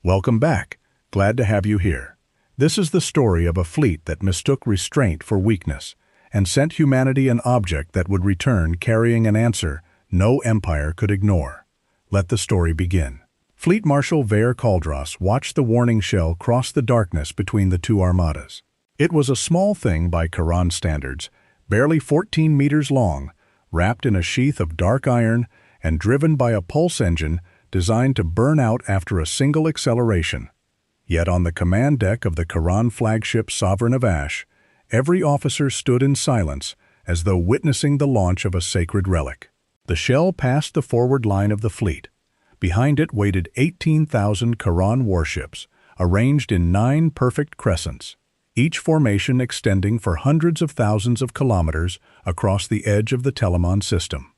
Welcome back. Glad to have you here. This is the story of a fleet that mistook restraint for weakness and sent humanity an object that would return carrying an answer no empire could ignore. Let the story begin. Fleet Marshal Vare Caldros watched the warning shell cross the darkness between the two armadas. It was a small thing by Kharon standards, barely 14 meters long, wrapped in a sheath of dark iron and driven by a pulse engine designed to burn out after a single acceleration. Yet on the command deck of the Kharon flagship Sovereign of Ash, every officer stood in silence as though witnessing the launch of a sacred relic. The shell passed the forward line of the fleet. Behind it waited 18,000 Kharon warships, arranged in 9 perfect crescents, each formation extending for hundreds of thousands of kilometers across the edge of the Telemon system.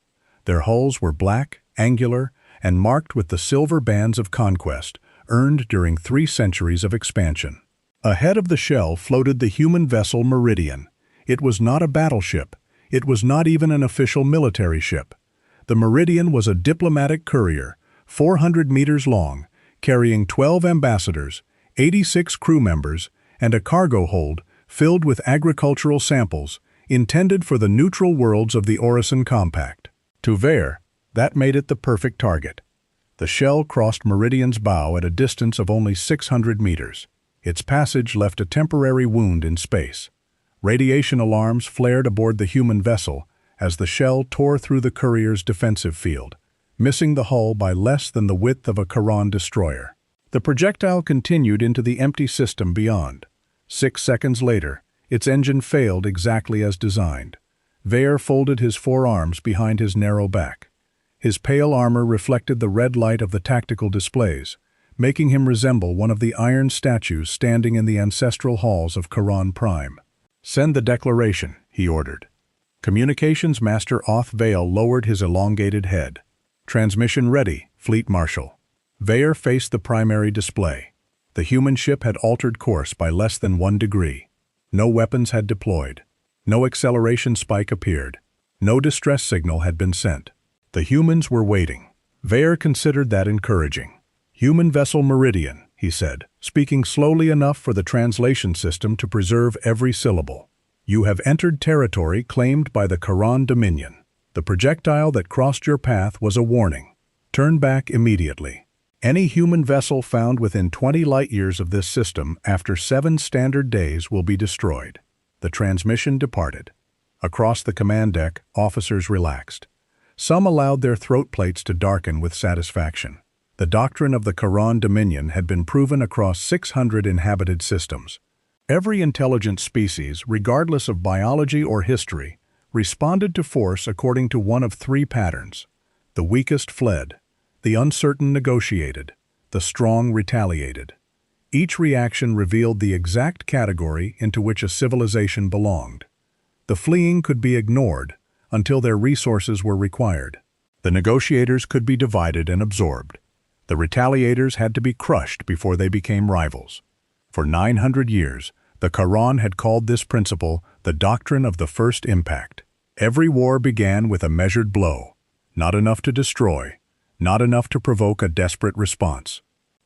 Their hulls were black, angular, and marked with the silver bands of conquest, earned during 3 centuries of expansion. Ahead of the shell floated the human vessel Meridian. It was not a battleship. It was not even an official military ship. The Meridian was a diplomatic courier, 400 meters long, carrying 12 ambassadors, 86 crew members, and a cargo hold filled with agricultural samples intended for the neutral worlds of the Orison Compact. To Vare, that made it the perfect target. The shell crossed Meridian's bow at a distance of only 600 meters. Its passage left a temporary wound in space. Radiation alarms flared aboard the human vessel as the shell tore through the courier's defensive field, missing the hull by less than the width of a Kharon destroyer. The projectile continued into the empty system beyond. 6 seconds later, its engine failed exactly as designed. Vare folded his forearms behind his narrow back. His pale armor reflected the red light of the tactical displays, making him resemble one of the iron statues standing in the ancestral halls of Kharon Prime. "Send the declaration," he ordered. Communications Master Oth Vale lowered his elongated head. "Transmission ready, Fleet Marshal." Vare faced the primary display. The human ship had altered course by less than 1 degree. No weapons had deployed. No acceleration spike appeared. No distress signal had been sent. The humans were waiting. Vare considered that encouraging. "Human vessel Meridian," he said, speaking slowly enough for the translation system to preserve every syllable. "You have entered territory claimed by the Kharon Dominion. The projectile that crossed your path was a warning. Turn back immediately. Any human vessel found within 20 light-years of this system after 7 standard days will be destroyed." The transmission departed. Across the command deck, officers relaxed. Some allowed their throat plates to darken with satisfaction. The doctrine of the Kharon Dominion had been proven across 600 inhabited systems. Every intelligent species, regardless of biology or history, responded to force according to one of 3 patterns. The weakest fled. The uncertain negotiated. The strong retaliated. Each reaction revealed the exact category into which a civilization belonged. The fleeing could be ignored until their resources were required. The negotiators could be divided and absorbed. The retaliators had to be crushed before they became rivals. For 900 years, the Kharon had called this principle the doctrine of the first impact. Every war began with a measured blow, not enough to destroy, not enough to provoke a desperate response,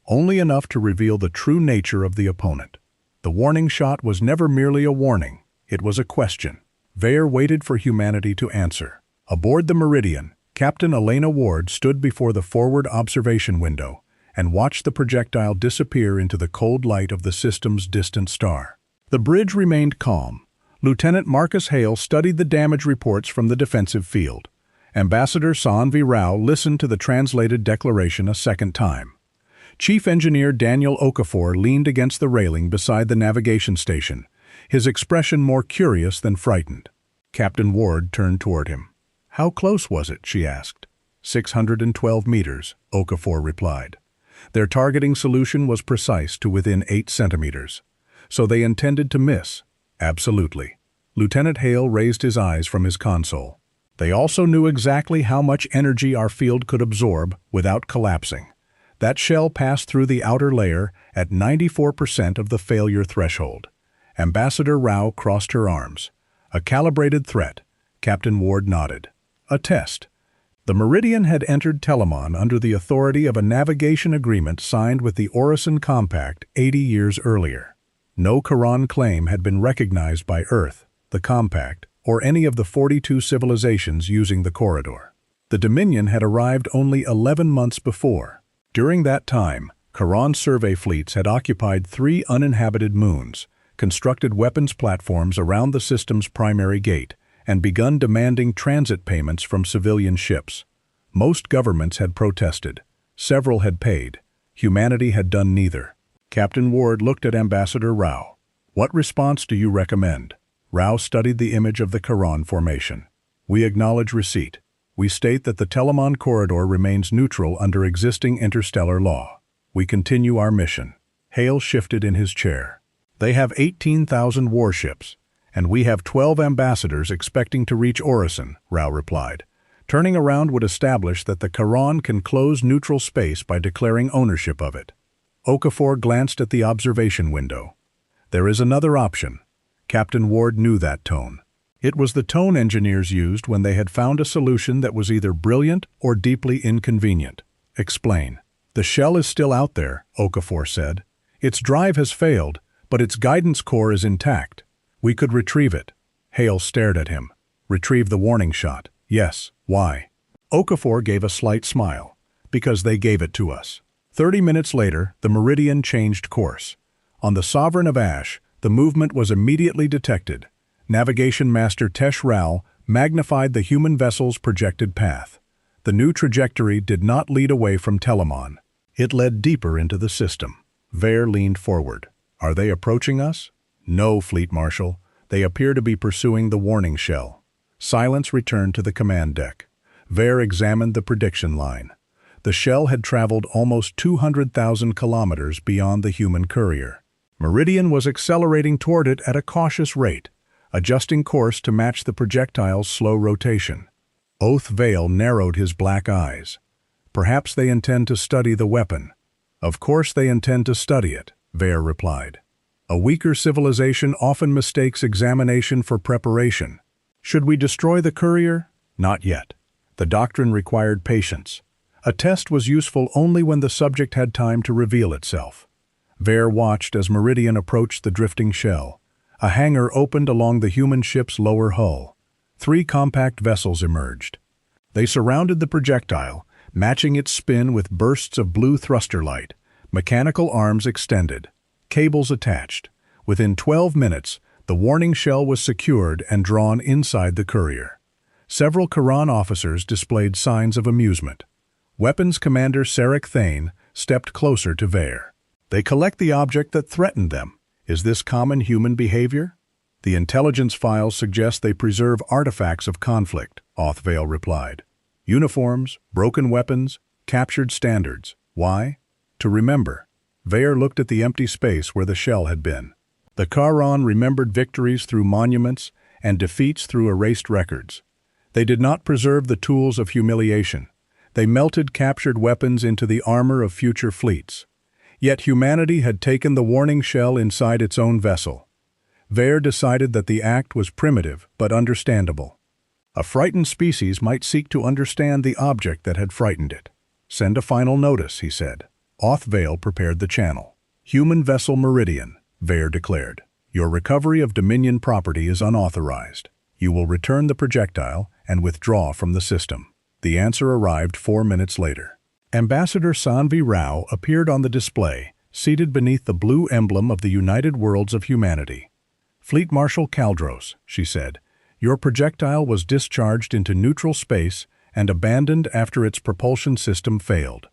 only enough to reveal the true nature of the opponent. The warning shot was never merely a warning, it was a question. Vare waited for humanity to answer. Aboard the Meridian, Captain Elena Ward stood before the forward observation window and watched the projectile disappear into the cold light of the system's distant star. The bridge remained calm. Lieutenant Marcus Hale studied the damage reports from the defensive field. Ambassador Saanvi Rao listened to the translated declaration a second time. Chief Engineer Daniel Okafor leaned against the railing beside the navigation station, his expression more curious than frightened. Captain Ward turned toward him. "How close was it?" she asked. 612 meters, Okafor replied. Their targeting solution was precise to within 8 centimeters. So they intended to miss. Absolutely. Lieutenant Hale raised his eyes from his console. They also knew exactly how much energy our field could absorb without collapsing. That shell passed through the outer layer at 94% of the failure threshold. Ambassador Rao crossed her arms. "A calibrated threat." Captain Ward nodded. "A test." The Meridian had entered Telemon under the authority of a navigation agreement signed with the Orison Compact 80 years earlier. No Kharon claim had been recognized by Earth, the Compact, or any of the 42 civilizations using the corridor. The Dominion had arrived only 11 months before. During that time, Kharon survey fleets had occupied 3 uninhabited moons, constructed weapons platforms around the system's primary gate, and begun demanding transit payments from civilian ships. Most governments had protested. Several had paid. Humanity had done neither. Captain Ward looked at Ambassador Rao. "What response do you recommend?" Rao studied the image of the Kharon formation. "We acknowledge receipt. We state that the Telemon corridor remains neutral under existing interstellar law. We continue our mission." Hale shifted in his chair. "They have 18,000 warships, and we have 12 ambassadors expecting to reach Orison," Rao replied. "Turning around would establish that the Kharon can close neutral space by declaring ownership of it." Okafor glanced at the observation window. "There is another option." Captain Ward knew that tone. It was the tone engineers used when they had found a solution that was either brilliant or deeply inconvenient. "Explain." "The shell is still out there," Okafor said. "Its drive has failed, but its guidance core is intact. We could retrieve it." Hale stared at him. "Retrieve the warning shot?" "Yes. Why?" Okafor gave a slight smile. "Because they gave it to us." 30 minutes later, the Meridian changed course. On the Sovereign of Ash, the movement was immediately detected. Navigation Master Tesh Rao magnified the human vessel's projected path. The new trajectory did not lead away from Telemon. It led deeper into the system. Vare leaned forward. "Are they approaching us?" "No, Fleet Marshal. They appear to be pursuing the warning shell." Silence returned to the command deck. Vare examined the prediction line. The shell had traveled almost 200,000 kilometers beyond the human courier. Meridian was accelerating toward it at a cautious rate, adjusting course to match the projectile's slow rotation. Oath Vale narrowed his black eyes. "Perhaps they intend to study the weapon." "Of course they intend to study it," Vare replied. "A weaker civilization often mistakes examination for preparation." "Should we destroy the courier?" "Not yet. The doctrine required patience. A test was useful only when the subject had time to reveal itself." Vare watched as Meridian approached the drifting shell. A hangar opened along the human ship's lower hull. 3 compact vessels emerged. They surrounded the projectile, matching its spin with bursts of blue thruster light, mechanical arms extended, cables attached. Within 12 minutes, the warning shell was secured and drawn inside the courier. Several Kharon officers displayed signs of amusement. Weapons Commander Sarek Thane stepped closer to Vare. "They collect the object that threatened them. Is this common human behavior?" "The intelligence files suggest they preserve artifacts of conflict," Othvale replied. "Uniforms, broken weapons, captured standards. Why?" "To remember." Vare looked at the empty space where the shell had been. The Kharon remembered victories through monuments and defeats through erased records. They did not preserve the tools of humiliation. They melted captured weapons into the armor of future fleets. Yet humanity had taken the warning shell inside its own vessel. Vare decided that the act was primitive but understandable. A frightened species might seek to understand the object that had frightened it. "Send a final notice," he said. Othvale prepared the channel. "Human vessel Meridian," Vare declared. "Your recovery of Dominion property is unauthorized. You will return the projectile and withdraw from the system." The answer arrived 4 minutes later. Ambassador Sanvi Rao appeared on the display, seated beneath the blue emblem of the United Worlds of Humanity. "Fleet Marshal Kaldros," she said, "your projectile was discharged into neutral space and abandoned after its propulsion system failed.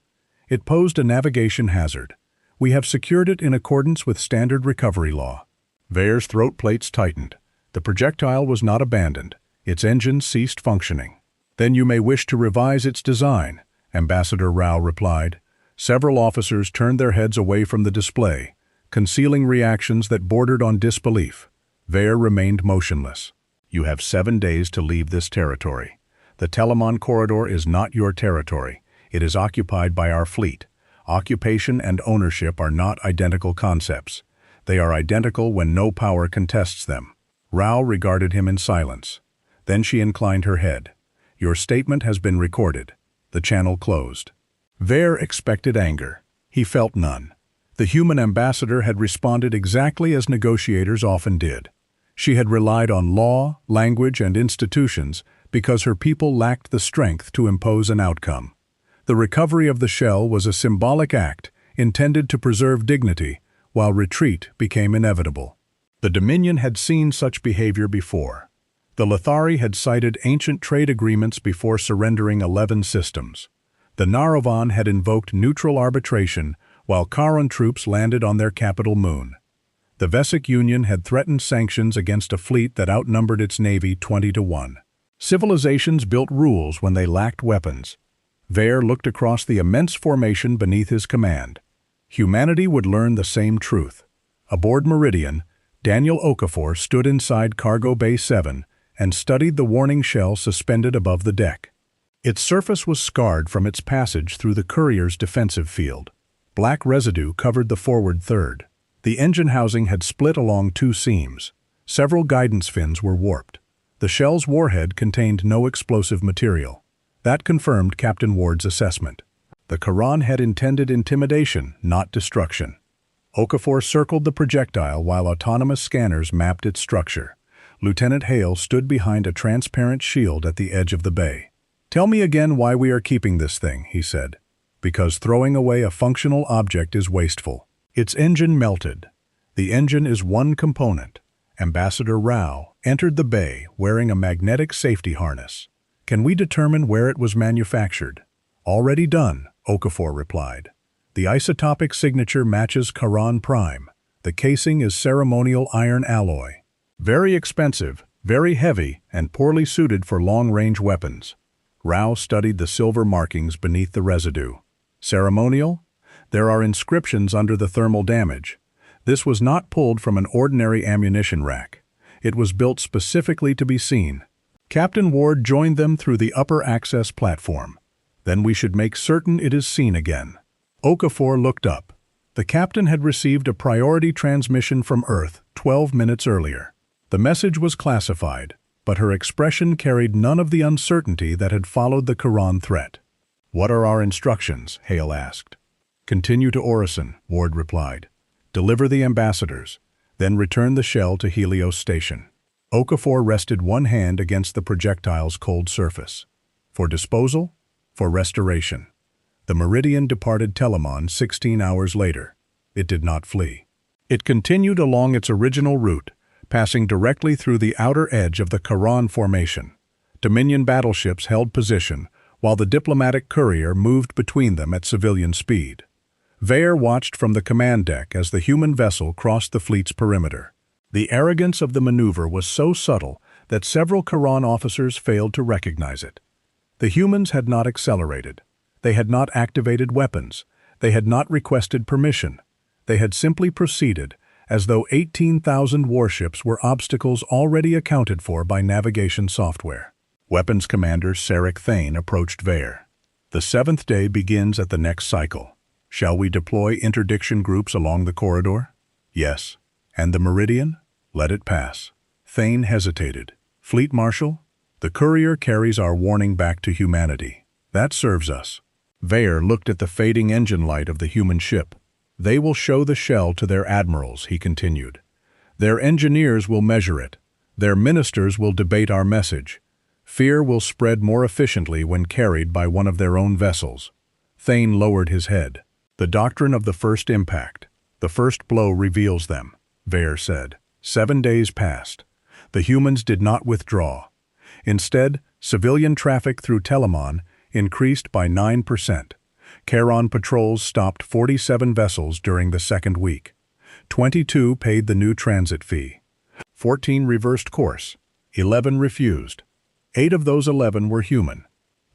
It posed a navigation hazard. We have secured it in accordance with standard recovery law." Vare's throat plates tightened. The projectile was not abandoned. Its engines ceased functioning. "Then you may wish to revise its design," Ambassador Rao replied. Several officers turned their heads away from the display, concealing reactions that bordered on disbelief. Vare remained motionless. "You have 7 days to leave this territory. The Telemon corridor is not your territory. It is occupied by our fleet. Occupation and ownership are not identical concepts. They are identical when no power contests them." Rao regarded him in silence. Then she inclined her head. Your statement has been recorded. The channel closed. Vare expected anger. He felt none. The human ambassador had responded exactly as negotiators often did. She had relied on law, language, and institutions because her people lacked the strength to impose an outcome. The recovery of the shell was a symbolic act intended to preserve dignity, while retreat became inevitable. The Dominion had seen such behavior before. The Lethari had cited ancient trade agreements before surrendering 11 systems. The Naravan had invoked neutral arbitration while Kharon troops landed on their capital moon. The Vesic Union had threatened sanctions against a fleet that outnumbered its navy 20-1. Civilizations built rules when they lacked weapons. Vare looked across the immense formation beneath his command. Humanity would learn the same truth. Aboard Meridian, Daniel Okafor stood inside Cargo Bay 7 and studied the warning shell suspended above the deck. Its surface was scarred from its passage through the courier's defensive field. Black residue covered the forward third. The engine housing had split along 2 seams. Several guidance fins were warped. The shell's warhead contained no explosive material. That confirmed Captain Ward's assessment. The Kharon had intended intimidation, not destruction. Okafor circled the projectile while autonomous scanners mapped its structure. Lieutenant Hale stood behind a transparent shield at the edge of the bay. "Tell me again why we are keeping this thing," he said. "Because throwing away a functional object is wasteful." Its engine melted. The engine is one component. Ambassador Rao entered the bay wearing a magnetic safety harness. "Can we determine where it was manufactured?" "Already done," Okafor replied. "The isotopic signature matches Kharon Prime. The casing is ceremonial iron alloy. Very expensive, very heavy, and poorly suited for long-range weapons." Rao studied the silver markings beneath the residue. "Ceremonial? There are inscriptions under the thermal damage. This was not pulled from an ordinary ammunition rack. It was built specifically to be seen. Captain Ward joined them through the upper access platform. Then we should make certain it is seen again." Okafor looked up. The captain had received a priority transmission from Earth 12 minutes earlier. The message was classified, but her expression carried none of the uncertainty that had followed the Kharon threat. "What are our instructions?" Hale asked. "Continue to Orison," Ward replied. "Deliver the ambassadors, then return the shell to Helios Station." Okafor rested one hand against the projectile's cold surface. For disposal? For restoration. The Meridian departed Telamon 16 hours later. It did not flee. It continued along its original route, passing directly through the outer edge of the Kharon formation. Dominion battleships held position, while the diplomatic courier moved between them at civilian speed. Vare watched from the command deck as the human vessel crossed the fleet's perimeter. The arrogance of the maneuver was so subtle that several Kharon officers failed to recognize it. The humans had not accelerated. They had not activated weapons. They had not requested permission. They had simply proceeded, as though 18,000 warships were obstacles already accounted for by navigation software. Weapons Commander Sarek Thane approached Vare. "The 7th day begins at the next cycle. Shall we deploy interdiction groups along the corridor?" "Yes." "And the Meridian?" "Let it pass." Thane hesitated. "Fleet Marshal? The courier carries our warning back to humanity. That serves us." Vare looked at the fading engine light of the human ship. "They will show the shell to their admirals," he continued. "Their engineers will measure it. Their ministers will debate our message. Fear will spread more efficiently when carried by one of their own vessels." Thane lowered his head. "The doctrine of the first impact. The first blow reveals them," Vare said. 7 days passed. The humans did not withdraw. Instead, civilian traffic through Telamon increased by 9%. Kharon patrols stopped 47 vessels during the 2nd week. 22 paid the new transit fee. 14 reversed course. 11 refused. 8 of those 11 were human.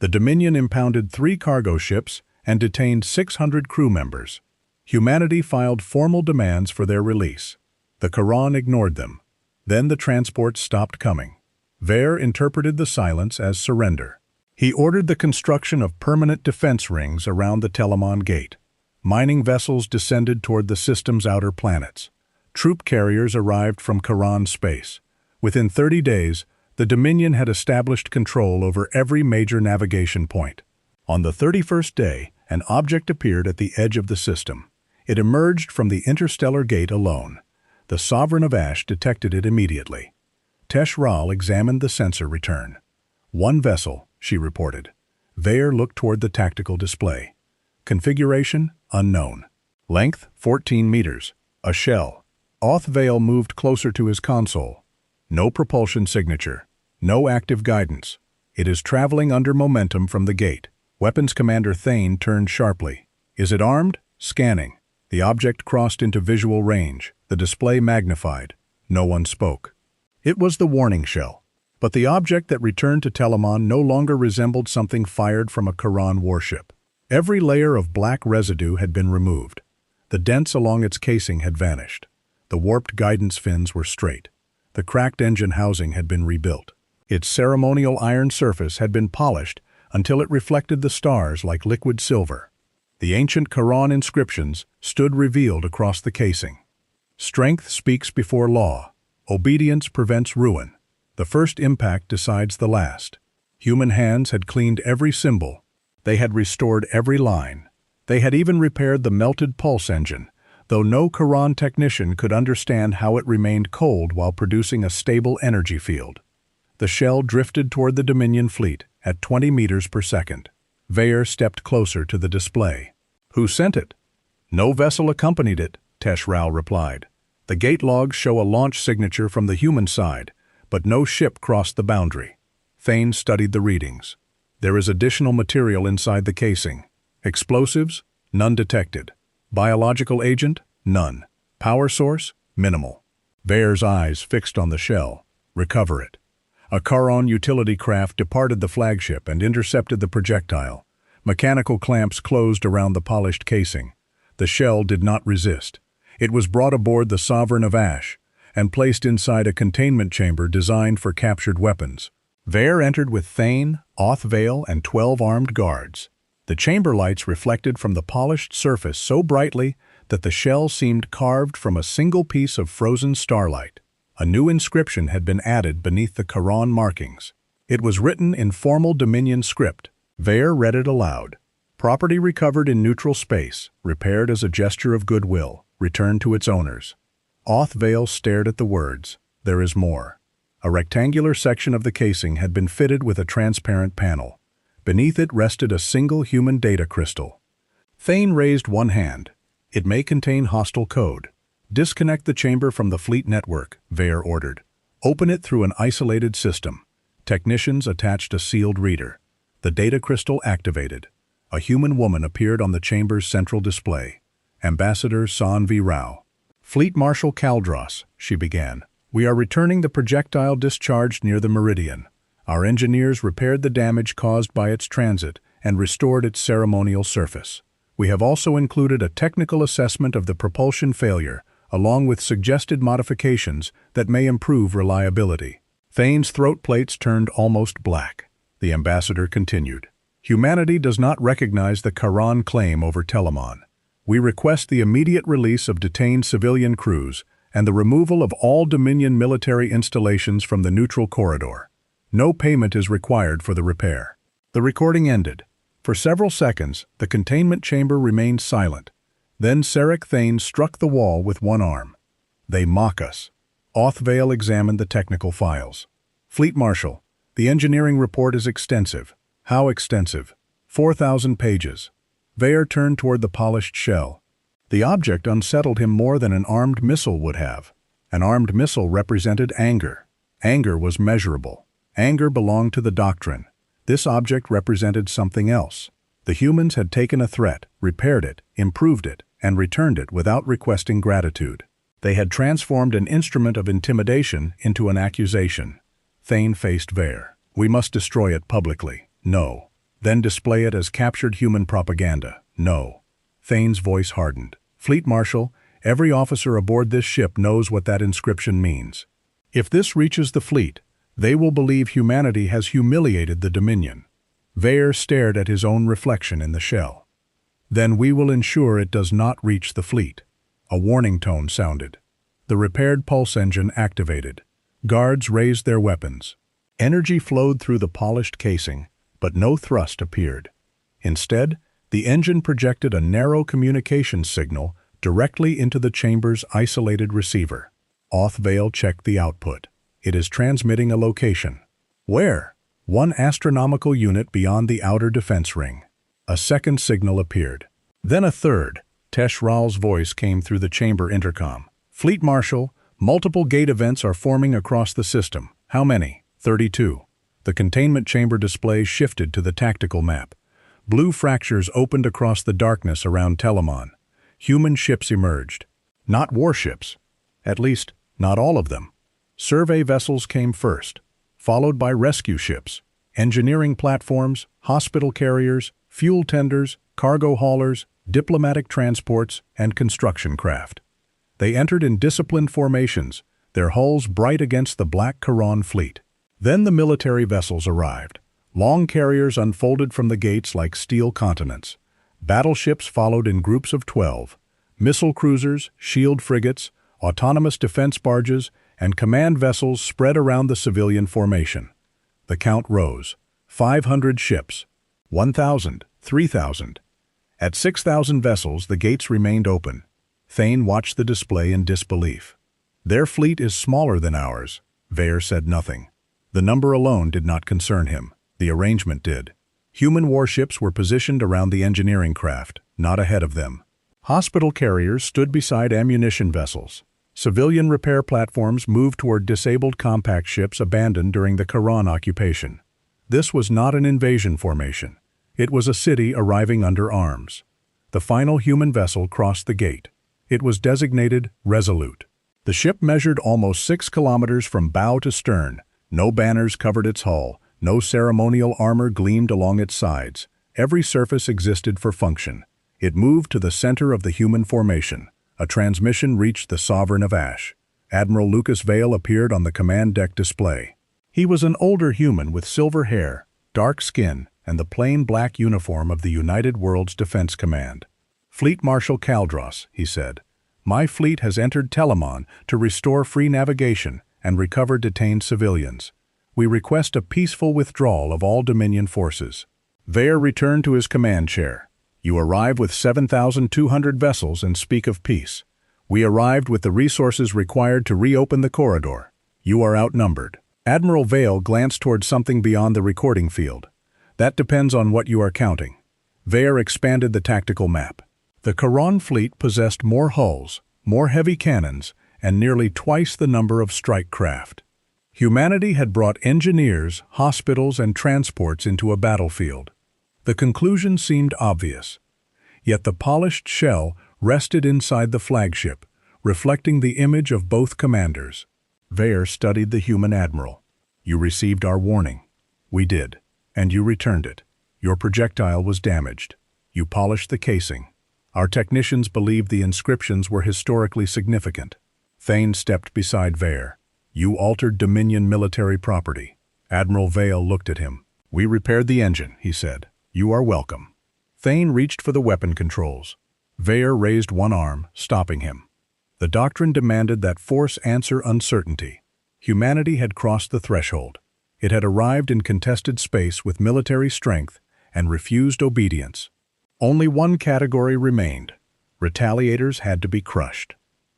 The Dominion impounded 3 cargo ships and detained 600 crew members. Humanity filed formal demands for their release. The Kharon ignored them. Then the transports stopped coming. Vare interpreted the silence as surrender. He ordered the construction of permanent defense rings around the Telamon Gate. Mining vessels descended toward the system's outer planets. Troop carriers arrived from Kharon space. Within 30 days, The Dominion had established control over every major navigation point. On the 31st day, an object appeared at the edge of the system. It emerged from the interstellar gate alone. The Sovereign of Ash detected it immediately. Tesh Ral examined the sensor return. "One vessel," she reported. Vayer looked toward the tactical display. Configuration, unknown. Length, 14 meters. A shell. Oth Vale moved closer to his console. No propulsion signature. No active guidance. It is traveling under momentum from the gate. Weapons Commander Thane turned sharply. "Is it armed?" Scanning. The object crossed into visual range. The display magnified. No one spoke. It was the warning shell. But the object that returned to Telemon no longer resembled something fired from a Kharon warship. Every layer of black residue had been removed. The dents along its casing had vanished. The warped guidance fins were straight. The cracked engine housing had been rebuilt. Its ceremonial iron surface had been polished until it reflected the stars like liquid silver. The ancient Kharon inscriptions stood revealed across the casing. "Strength speaks before law. Obedience prevents ruin. The first impact decides the last." Human hands had cleaned every symbol. They had restored every line. They had even repaired the melted pulse engine, though no Kharon technician could understand how it remained cold while producing a stable energy field. The shell drifted toward the Dominion fleet at 20 meters per second. Vayer stepped closer to the display. "Who sent it?" "No vessel accompanied it," Tesh Ral replied. "The gate logs show a launch signature from the human side, but no ship crossed the boundary." Thane studied the readings. "There is additional material inside the casing. Explosives? None detected. Biological agent? None. Power source? Minimal." Vayer's eyes fixed on the shell. "Recover it." A Kharon utility craft departed the flagship and intercepted the projectile. Mechanical clamps closed around the polished casing. The shell did not resist. It was brought aboard the Sovereign of Ash and placed inside a containment chamber designed for captured weapons. Vayer entered with Thane, Oth Vale, and 12 armed guards. The chamber lights reflected from the polished surface so brightly that the shell seemed carved from a single piece of frozen starlight. A new inscription had been added beneath the Kharon markings. It was written in formal Dominion script. Vayer read it aloud. "Property recovered in neutral space, repaired as a gesture of goodwill, returned to its owners." Oth Vale stared at the words. There is more. A rectangular section of the casing had been fitted with a transparent panel. Beneath it rested a single human data crystal. Thane raised one hand. "It may contain hostile code." "Disconnect the chamber from the fleet network," Vayer ordered. "Open it through an isolated system." Technicians attached a sealed reader. The data crystal activated. A human woman appeared on the chamber's central display. "Ambassador San V. Rao." "Fleet Marshal Kaldros," she began. "We are returning the projectile discharged near the meridian. Our engineers repaired the damage caused by its transit and restored its ceremonial surface. We have also included a technical assessment of the propulsion failure, along with suggested modifications that may improve reliability." Thane's throat plates turned almost black. The ambassador continued. "Humanity does not recognize the Kharon claim over Telemon. We request the immediate release of detained civilian crews and the removal of all Dominion military installations from the neutral corridor. No payment is required for the repair." The recording ended. For several seconds, the containment chamber remained silent. Then Sarek Thane struck the wall with one arm. "They mock us." Oth Vale examined the technical files. "Fleet Marshal, the engineering report is extensive." "How extensive?" 4,000 pages. Vayer turned toward the polished shell. The object unsettled him more than an armed missile would have. An armed missile represented anger. Anger was measurable. Anger belonged to the doctrine. This object represented something else. The humans had taken a threat, repaired it, improved it, and returned it without requesting gratitude. They had transformed an instrument of intimidation into an accusation. Thane faced Vayer. "We must destroy it publicly." "No." "Then display it as captured human propaganda." "No." Thane's voice hardened. "Fleet Marshal, every officer aboard this ship knows what that inscription means. If this reaches the fleet, they will believe humanity has humiliated the Dominion." Vayer stared at his own reflection in the shell. "Then we will ensure it does not reach the fleet." A warning tone sounded. The repaired pulse engine activated. Guards raised their weapons. Energy flowed through the polished casing, but no thrust appeared. Instead, the engine projected a narrow communications signal directly into the chamber's isolated receiver. Vale checked the output. It is transmitting a location. Where? 1 astronomical unit beyond the outer defense ring. A second signal appeared. Then a third. Tesh Ral's voice came through the chamber intercom. Fleet Marshal, multiple gate events are forming across the system. How many? 32. The containment chamber display shifted to the tactical map. Blue fractures opened across the darkness around Telamon. Human ships emerged. Not warships. At least, not all of them. Survey vessels came first, followed by rescue ships, engineering platforms, hospital carriers, fuel tenders, cargo haulers, diplomatic transports, and construction craft. They entered in disciplined formations, their hulls bright against the black Kharon fleet. Then the military vessels arrived. Long carriers unfolded from the gates like steel continents. Battleships followed in groups of 12. Missile cruisers, shield frigates, autonomous defense barges, and command vessels spread around the civilian formation. The count rose. 500 ships. 1,000. 3,000. At 6,000 vessels, the gates remained open. Thane watched the display in disbelief. Their fleet is smaller than ours. Vare said nothing. The number alone did not concern him. The arrangement did. Human warships were positioned around the engineering craft, not ahead of them. Hospital carriers stood beside ammunition vessels. Civilian repair platforms moved toward disabled compact ships abandoned during the Kharon occupation. This was not an invasion formation. It was a city arriving under arms. The final human vessel crossed the gate. It was designated Resolute. The ship measured almost 6 kilometers from bow to stern. No banners covered its hull. No ceremonial armor gleamed along its sides. Every surface existed for function. It moved to the center of the human formation. A transmission reached the Sovereign of Ash. Admiral Lucas Vale appeared on the command deck display. He was an older human with silver hair, dark skin, and the plain black uniform of the United Worlds Defense Command. Fleet Marshal Kaldros, he said, my fleet has entered Telamon to restore free navigation and recover detained civilians. We request a peaceful withdrawal of all Dominion forces. Vare returned to his command chair. You arrive with 7,200 vessels and speak of peace. We arrived with the resources required to reopen the corridor. You are outnumbered. Admiral Vale glanced toward something beyond the recording field. That depends on what you are counting. Vare expanded the tactical map. The Kharon fleet possessed more hulls, more heavy cannons, and nearly twice the number of strike craft. Humanity had brought engineers, hospitals, and transports into a battlefield. The conclusion seemed obvious. Yet the polished shell rested inside the flagship, reflecting the image of both commanders. Vare studied the human admiral. You received our warning. We did. And you returned it. Your projectile was damaged. You polished the casing. Our technicians believed the inscriptions were historically significant. Thane stepped beside Vare. You altered Dominion military property. Admiral Vale looked at him. We repaired the engine, he said. You are welcome. Thane reached for the weapon controls. Vare raised one arm, stopping him. The doctrine demanded that force answer uncertainty. Humanity had crossed the threshold. It had arrived in contested space with military strength and refused obedience. Only one category remained. Retaliators had to be crushed.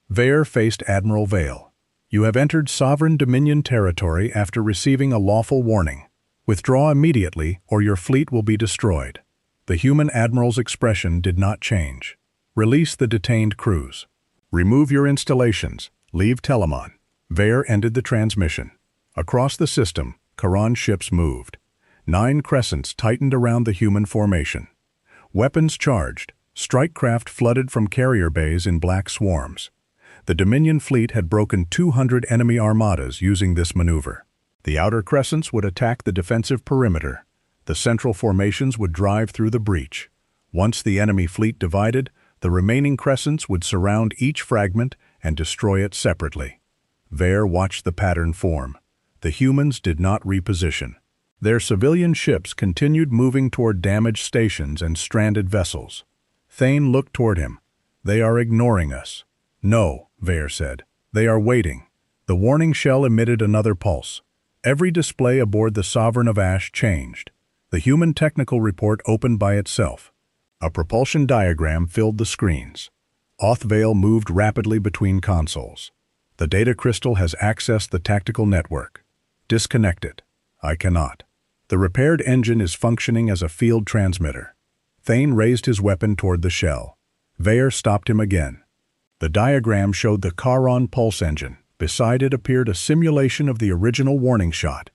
Vare faced Admiral Vale. You have entered sovereign Dominion territory after receiving a lawful warning. Withdraw immediately or your fleet will be destroyed. The human admiral's expression did not change. Release the detained crews. Remove your installations. Leave Telamon. Vare ended the transmission. Across the system, Kharon ships moved. 9 crescents tightened around the human formation. Weapons charged. Strike craft flooded from carrier bays in black swarms. The Dominion fleet had broken 200 enemy armadas using this maneuver. The outer crescents would attack the defensive perimeter. The central formations would drive through the breach. Once the enemy fleet divided, the remaining crescents would surround each fragment and destroy it separately. Vare watched the pattern form. The humans did not reposition. Their civilian ships continued moving toward damaged stations and stranded vessels. Thane looked toward him. They are ignoring us. No, Vare said. They are waiting. The warning shell emitted another pulse. Every display aboard the Sovereign of Ash changed. The human technical report opened by itself. A propulsion diagram filled the screens. Othvale moved rapidly between consoles. The data crystal has accessed the tactical network. Disconnect it. I cannot. The repaired engine is functioning as a field transmitter. Thane raised his weapon toward the shell. Vaer stopped him again. The diagram showed the Kharon pulse engine. Beside it appeared a simulation of the original warning shot.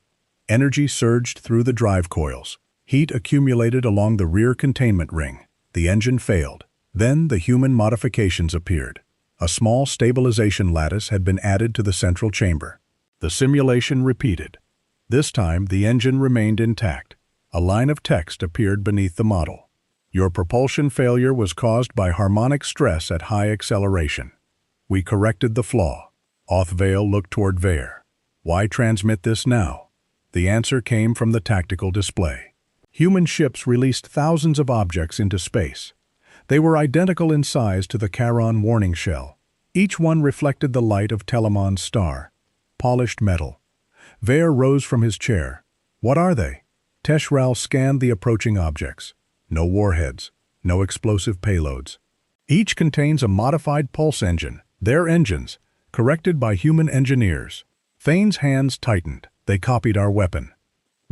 Energy surged through the drive coils. Heat accumulated along the rear containment ring. The engine failed. Then the human modifications appeared. A small stabilization lattice had been added to the central chamber. The simulation repeated. This time, the engine remained intact. A line of text appeared beneath the model. Your propulsion failure was caused by harmonic stress at high acceleration. We corrected the flaw. Othvale looked toward Vaer. Why transmit this now? The answer came from the tactical display. Human ships released thousands of objects into space. They were identical in size to the Kharon warning shell. Each one reflected the light of Telemon's star. Polished metal. Vaer rose from his chair. What are they? Teshral scanned the approaching objects. No warheads. No explosive payloads. Each contains a modified pulse engine, their engines, corrected by human engineers. Thane's hands tightened. They copied our weapon.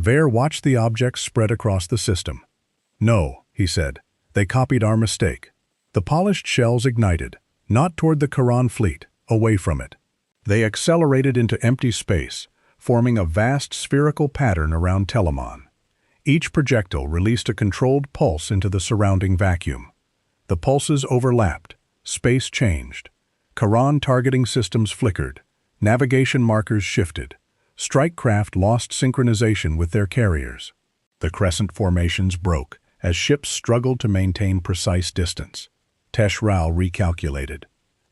Vaer watched the objects spread across the system. No, he said. They copied our mistake. The polished shells ignited, not toward the Kharon fleet, away from it. They accelerated into empty space, forming a vast spherical pattern around Telemon. Each projectile released a controlled pulse into the surrounding vacuum. The pulses overlapped. Space changed. Kharon targeting systems flickered. Navigation markers shifted. Strike craft lost synchronization with their carriers. The crescent formations broke as ships struggled to maintain precise distance. Teshral recalculated.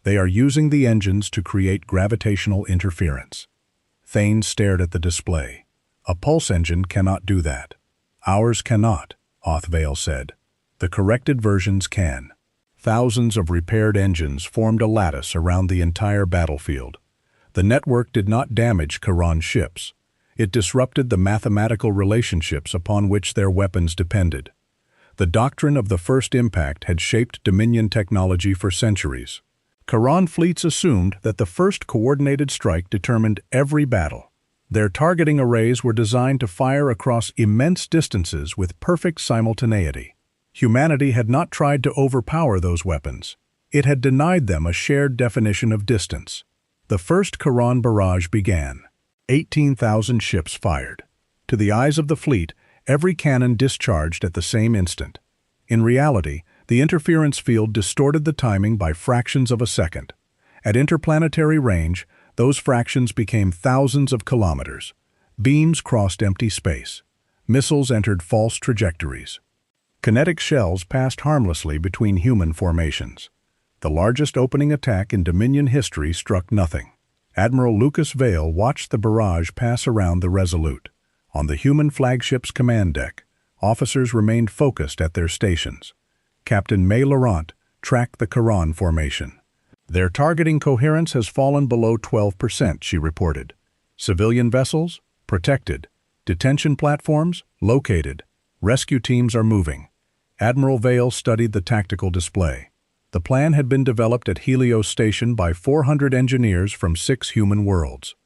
They are using the engines to create gravitational interference. Thane stared at the display. A pulse engine cannot do that. Ours cannot, Othvale said. The corrected versions can. Thousands of repaired engines formed a lattice around the entire battlefield. The network did not damage Kharon ships. It disrupted the mathematical relationships upon which their weapons depended. The doctrine of the first impact had shaped Dominion technology for centuries. Kharon fleets assumed that the first coordinated strike determined every battle. Their targeting arrays were designed to fire across immense distances with perfect simultaneity. Humanity had not tried to overpower those weapons. It had denied them a shared definition of distance. The first Kharon barrage began. 18,000 ships fired. To the eyes of the fleet, every cannon discharged at the same instant. In reality, the interference field distorted the timing by fractions of a second. At interplanetary range, those fractions became thousands of kilometers. Beams crossed empty space. Missiles entered false trajectories. Kinetic shells passed harmlessly between human formations. The largest opening attack in Dominion history struck nothing. Admiral Lucas Vale watched the barrage pass around the Resolute. On the human flagship's command deck, officers remained focused at their stations. Captain May Laurent tracked the Kharon formation. Their targeting coherence has fallen below 12%, she reported. Civilian vessels? Protected. Detention platforms? Located. Rescue teams are moving. Admiral Vale studied the tactical display. The plan had been developed at Helios Station by 400 engineers from 6 human worlds.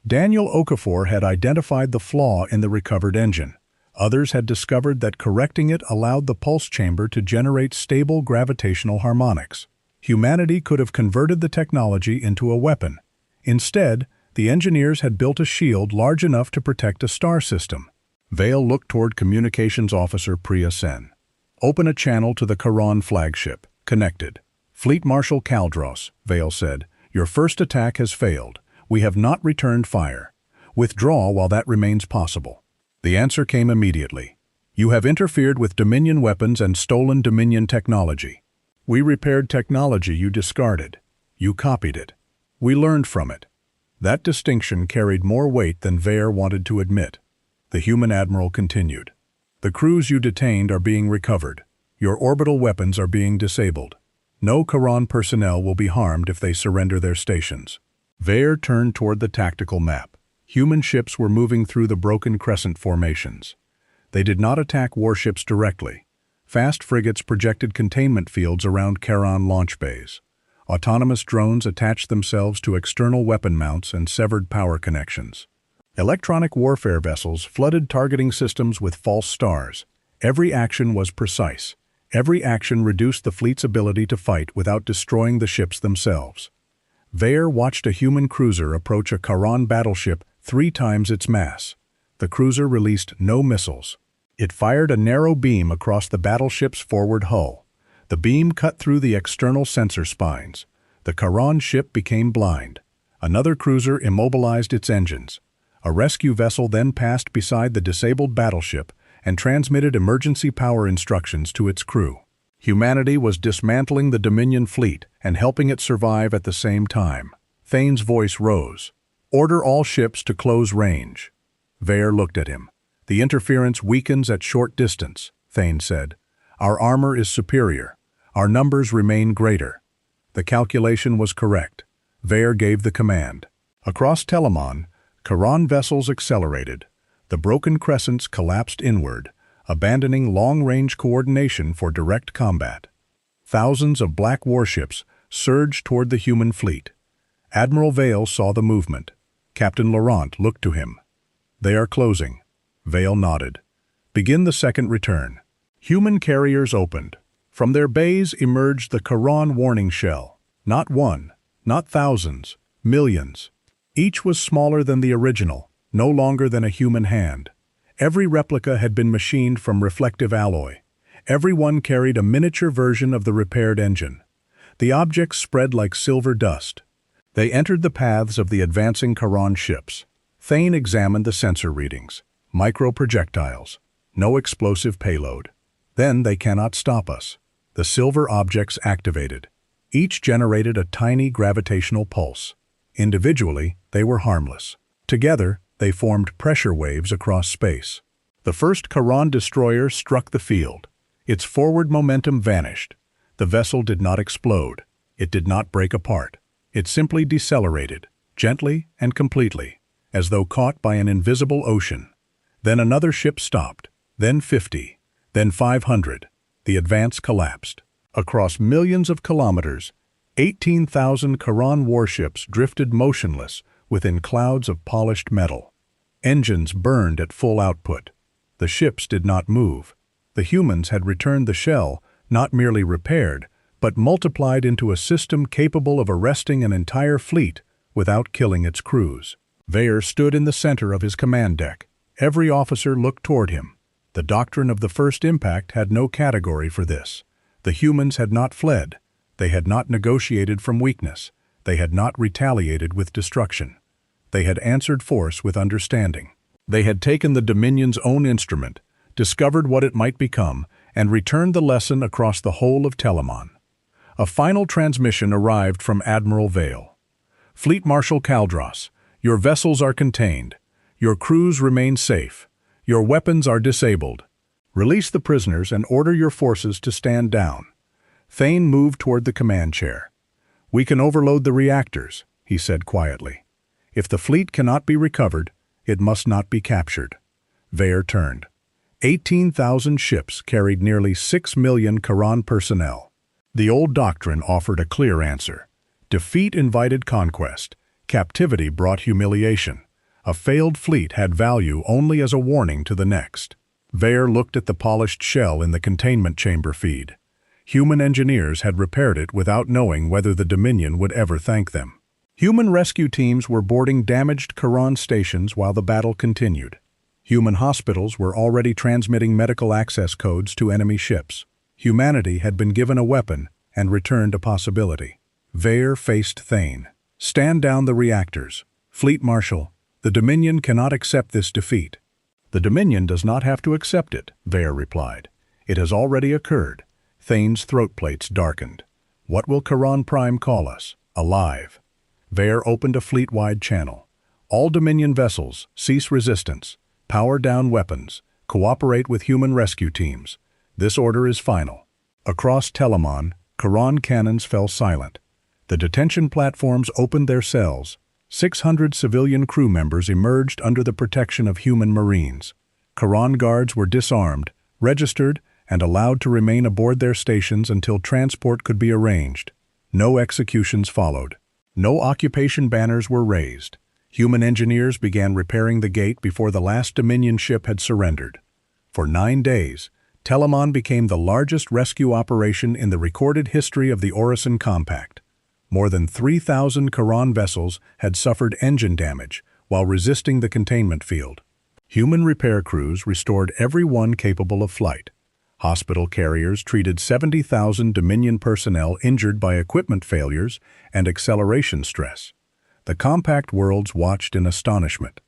Daniel Okafor had identified the flaw in the recovered engine. Others had discovered that correcting it allowed the pulse chamber to generate stable gravitational harmonics. Humanity could have converted the technology into a weapon. Instead, the engineers had built a shield large enough to protect a star system. Vale looked toward Communications Officer Priya Sen. Open a channel to the Kharon flagship. Connected. Fleet Marshal Kaldros, Vale said, your first attack has failed. We have not returned fire. Withdraw while that remains possible. The answer came immediately. You have interfered with Dominion weapons and stolen Dominion technology. We repaired technology you discarded. You copied it. We learned from it. That distinction carried more weight than Vaer wanted to admit. The human admiral continued. The crews you detained are being recovered. Your orbital weapons are being disabled. No Kharon personnel will be harmed if they surrender their stations. Vaer turned toward the tactical map. Human ships were moving through the broken crescent formations. They did not attack warships directly. Fast frigates projected containment fields around Kharon launch bays. Autonomous drones attached themselves to external weapon mounts and severed power connections. Electronic warfare vessels flooded targeting systems with false stars. Every action was precise. Every action reduced the fleet's ability to fight without destroying the ships themselves. Veyr watched a human cruiser approach a Kharon battleship 3 times its mass. The cruiser released no missiles. It fired a narrow beam across the battleship's forward hull. The beam cut through the external sensor spines. The Kharon ship became blind. Another cruiser immobilized its engines. A rescue vessel then passed beside the disabled battleship and transmitted emergency power instructions to its crew. Humanity was dismantling the Dominion fleet and helping it survive at the same time. Thane's voice rose. "Order all ships to close range." Veyr looked at him. "The interference weakens at short distance," Thane said. "Our armor is superior. Our numbers remain greater." The calculation was correct. Veyr gave the command. Across Telamon, Kharon vessels accelerated. The broken crescents collapsed inward, abandoning long-range coordination for direct combat. Thousands of black warships surged toward the human fleet. Admiral Vale saw the movement. Captain Laurent looked to him. "They are closing." Vale nodded. "Begin the second return." Human carriers opened. From their bays emerged the Kharon warning shell. Not one, not thousands, millions. Each was smaller than the original, no longer than a human hand. Every replica had been machined from reflective alloy. Every one carried a miniature version of the repaired engine. The objects spread like silver dust. They entered the paths of the advancing Kharon ships. Thane examined the sensor readings. Micro-projectiles. No explosive payload. "Then they cannot stop us." The silver objects activated. Each generated a tiny gravitational pulse. Individually, they were harmless. Together, they formed pressure waves across space. The first Kharon destroyer struck the field. Its forward momentum vanished. The vessel did not explode. It did not break apart. It simply decelerated, gently and completely, as though caught by an invisible ocean. Then another ship stopped, then 50, then 500. The advance collapsed. Across millions of kilometers, 18,000 Kharon warships drifted motionless within clouds of polished metal. Engines burned at full output. The ships did not move. The humans had returned the shell, not merely repaired, but multiplied into a system capable of arresting an entire fleet without killing its crews. Veyr stood in the center of his command deck. Every officer looked toward him. The doctrine of the first impact had no category for this. The humans had not fled. They had not negotiated from weakness. They had not retaliated with destruction. They had answered force with understanding. They had taken the Dominion's own instrument, discovered what it might become, and returned the lesson across the whole of Telamon. A final transmission arrived from Admiral Vale. "Fleet Marshal Kaldros, your vessels are contained. Your crews remain safe. Your weapons are disabled. Release the prisoners and order your forces to stand down." Thane moved toward the command chair. "We can overload the reactors," he said quietly. "If the fleet cannot be recovered, it must not be captured." Veyr turned. 18,000 ships carried nearly 6 million Kharon personnel. The old doctrine offered a clear answer. Defeat invited conquest. Captivity brought humiliation. A failed fleet had value only as a warning to the next. Veyr looked at the polished shell in the containment chamber feed. Human engineers had repaired it without knowing whether the Dominion would ever thank them. Human rescue teams were boarding damaged Kharon stations while the battle continued. Human hospitals were already transmitting medical access codes to enemy ships. Humanity had been given a weapon and returned a possibility. Veyr faced Thane. "Stand down the reactors. Fleet Marshal, the Dominion cannot accept this defeat." "The Dominion does not have to accept it," Veyr replied. "It has already occurred." Thane's throat plates darkened. "What will Kharon Prime call us? Alive." Veyr opened a fleet-wide channel. "All Dominion vessels, cease resistance. Power down weapons. Cooperate with human rescue teams. This order is final." Across Telamon, Kharon cannons fell silent. The detention platforms opened their cells. 600 civilian crew members emerged under the protection of human marines. Kharon guards were disarmed, registered, and allowed to remain aboard their stations until transport could be arranged. No executions followed. No occupation banners were raised. Human engineers began repairing the gate before the last Dominion ship had surrendered. For 9 days, Telamon became the largest rescue operation in the recorded history of the Orison Compact. More than 3,000 Kharon vessels had suffered engine damage while resisting the containment field. Human repair crews restored every one capable of flight. Hospital carriers treated 70,000 Dominion personnel injured by equipment failures and acceleration stress. The compact worlds watched in astonishment.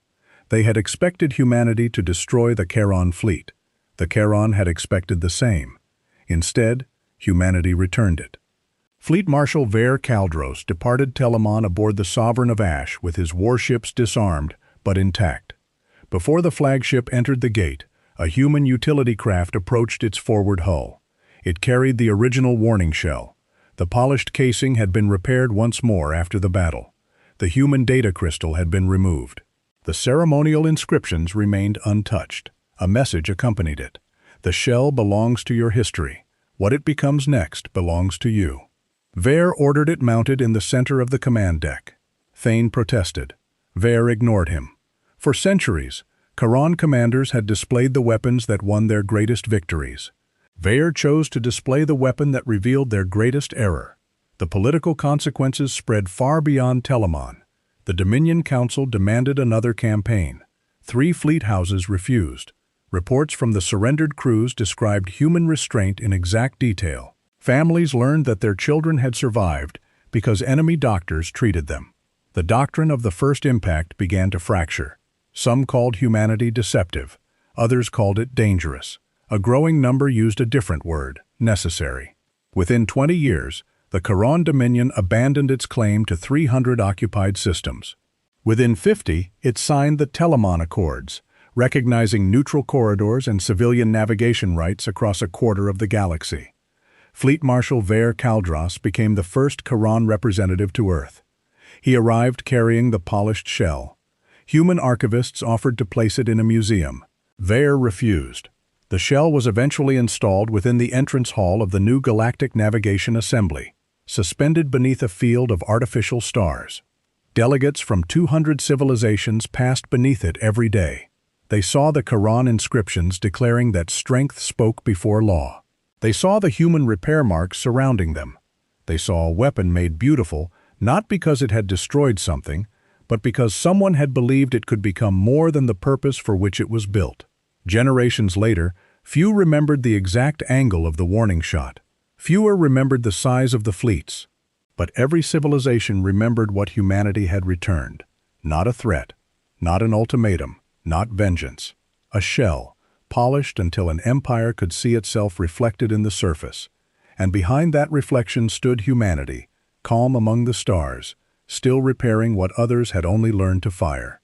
They had expected humanity to destroy the Kharon fleet. The Kharon had expected the same. Instead, humanity returned it. Fleet Marshal Ver Kaldros departed Telamon aboard the Sovereign of Ash with his warships disarmed but intact. Before the flagship entered the gate, a human utility craft approached its forward hull. It carried the original warning shell. The polished casing had been repaired once more after the battle. The human data crystal had been removed. The ceremonial inscriptions remained untouched. A message accompanied it. The shell belongs to your history. What it becomes next belongs to you. Ver ordered it mounted in the center of the command deck. Thane protested. Ver ignored him. For centuries, Kharon commanders had displayed the weapons that won their greatest victories. Ver chose to display the weapon that revealed their greatest error. The political consequences spread far beyond Telamon. The Dominion Council demanded another campaign. 3 fleet houses refused. Reports from the surrendered crews described human restraint in exact detail. Families learned that their children had survived because enemy doctors treated them. The doctrine of the first impact began to fracture. Some called humanity deceptive. Others called it dangerous. A growing number used a different word, necessary. Within 20 years, the Kharon Dominion abandoned its claim to 300 occupied systems. Within 50, it signed the Telamon Accords, recognizing neutral corridors and civilian navigation rights across a quarter of the galaxy. Fleet Marshal Ver Kaldros became the first Kharon representative to Earth. He arrived carrying the polished shell. Human archivists offered to place it in a museum. Ver refused. The shell was eventually installed within the entrance hall of the new Galactic Navigation Assembly, suspended beneath a field of artificial stars. Delegates from 200 civilizations passed beneath it every day. They saw the Kharon inscriptions declaring that strength spoke before law. They saw the human repair marks surrounding them. They saw a weapon made beautiful, not because it had destroyed something, but because someone had believed it could become more than the purpose for which it was built. Generations later, few remembered the exact angle of the warning shot. Fewer remembered the size of the fleets. But every civilization remembered what humanity had returned. Not a threat, not an ultimatum, not vengeance. A shell, polished until an empire could see itself reflected in the surface. And behind that reflection stood humanity, calm among the stars, still repairing what others had only learned to fire.